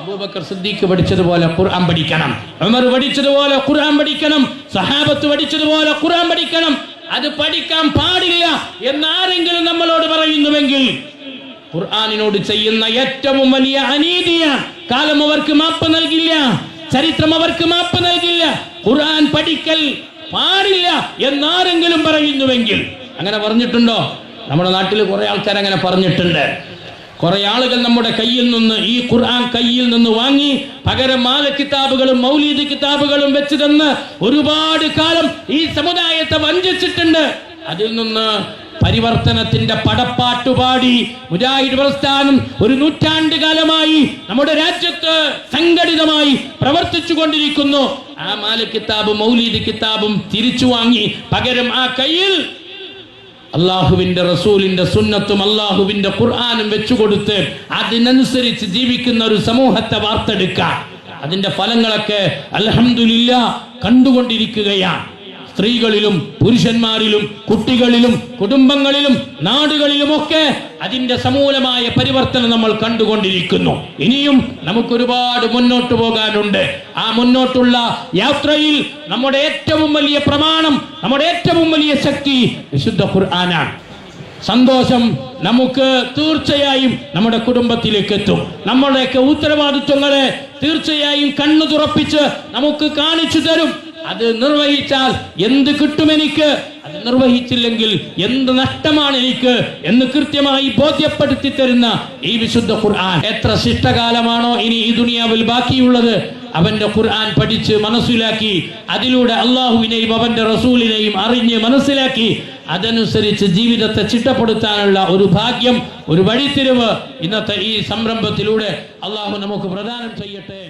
അബൂബക്കർ സിദ്ദീഖ് പഠിച്ചതുപോലെ ഖുർആൻ പഠിക്കണം, ഉമർ പഠിച്ചതുപോലെ ഖുർആൻ പഠിക്കണം, സഹാബത്ത് പഠിച്ചതുപോലെ ഖുർആൻ പഠിക്കണം. അത് പഠിക്കാൻ പാടില്ല എന്നാരെങ്കിലും നമ്മളോട് പറയുന്നുവെങ്കിൽ ഖുർആനിനോട് ചെയ്യുന്ന ഏറ്റവും വലിയ അനീതിയാണ്. കാലം അവർക്ക് മാപ്പ് നൽകില്ല, ചരിത്രം അവർക്ക് മാപ്പ് നൽകില്ല. ഖുർആൻ പഠിക്കൽ പാടില്ല എന്നാരെങ്കിലും പറയുന്നുവെങ്കിൽ, അങ്ങനെ പറഞ്ഞിട്ടുണ്ടോ? നമ്മുടെ നാട്ടിൽ കുറെ ആൾക്കാർ അങ്ങനെ പറഞ്ഞിട്ടുണ്ട്. കുറെ ആളുകൾ നമ്മുടെ കയ്യിൽ നിന്ന് ഈ ഖുർആൻ കയ്യിൽ നിന്ന് വാങ്ങി പകരം മാല കിതാബുകളും മൗലീദ് കിതാബുകളും വെച്ച് തന്ന് ഒരുപാട് കാലം ഈ സമുദായത്തെ വഞ്ചിച്ചിട്ടുണ്ട്. അതിൽ നിന്ന് പരിവർത്തനത്തിന്റെ പടപ്പാട്ടുപാടി മുജാഹിദ് പ്രസ്ഥാനം ഒരു നൂറ്റാണ്ട് കാലമായി നമ്മുടെ രാജ്യത്ത് സംഘടിതമായി പ്രവർത്തിച്ചു കൊണ്ടിരിക്കുന്നു. ആ മാല കിതാബും മൗലീദ് കിതാബും തിരിച്ചു വാങ്ങി പകരം ആ കയ്യിൽ അള്ളാഹുവിന്റെ റസൂലിന്റെ സുന്നത്തും അള്ളാഹുവിന്റെ ഖുർആനും വെച്ചുകൊടുത്ത് അതിനനുസരിച്ച് ജീവിക്കുന്ന ഒരു സമൂഹത്തെ വാർത്തെടുക്കാൻ അതിന്റെ ഫലങ്ങളൊക്കെ അൽഹംദുലില്ലാ കണ്ടുകൊണ്ടിരിക്കുകയാണ്. സ്ത്രീകളിലും പുരുഷന്മാരിലും കുട്ടികളിലും കുടുംബങ്ങളിലും നാടുകളിലുമൊക്കെ അതിന്റെ സമൂലമായ പരിവർത്തനം നമ്മൾ കണ്ടുകൊണ്ടിരിക്കുന്നു. ഇനിയും നമുക്കൊരുപാട് മുന്നോട്ട് പോകാനുണ്ട്. ആ മുന്നോട്ടുള്ള യാത്രയിൽ നമ്മുടെ ഏറ്റവും വലിയ പ്രമാണം, നമ്മുടെ ഏറ്റവും വലിയ ശക്തി വിശുദ്ധ ഖുർആനാണ്. സന്തോഷം നമുക്ക് തീർച്ചയായും നമ്മുടെ കുടുംബത്തിലേക്ക് എത്തും. നമ്മുടെയൊക്കെ ഉത്തരവാദിത്വങ്ങളെ തീർച്ചയായും കണ്ണു തുറപ്പിച്ച് നമുക്ക് കാണിച്ചു തരും. അത് നിർവഹിച്ചാൽ എന്ത് കിട്ടുമെനിക്ക്, അത് നിർവഹിച്ചില്ലെങ്കിൽ എന്ത് നഷ്ടമാണ് എനിക്ക് എന്ന് കൃത്യമായി ബോധ്യപ്പെടുത്തി തരുന്ന ഈ വിശുദ്ധ ഖുർആൻ എത്ര ശിഷ്ടകാലമാണോ ഇനി ഈ ദുനിയാവിൽ ബാക്കിയുള്ളത്, അവന്റെ ഖുർആൻ പഠിച്ച് മനസ്സിലാക്കി അതിലൂടെ അള്ളാഹുവിനെയും അവന്റെ റസൂലിനെയും അറിഞ്ഞ് മനസ്സിലാക്കി അതനുസരിച്ച് ജീവിതത്തെ ചിട്ടപ്പെടുത്താനുള്ള ഒരു ഭാഗ്യം, ഒരു വഴിത്തിരിവ് ഇന്നത്തെ ഈ സംരംഭത്തിലൂടെ അള്ളാഹു നമുക്ക് പ്രദാനം ചെയ്യട്ടെ.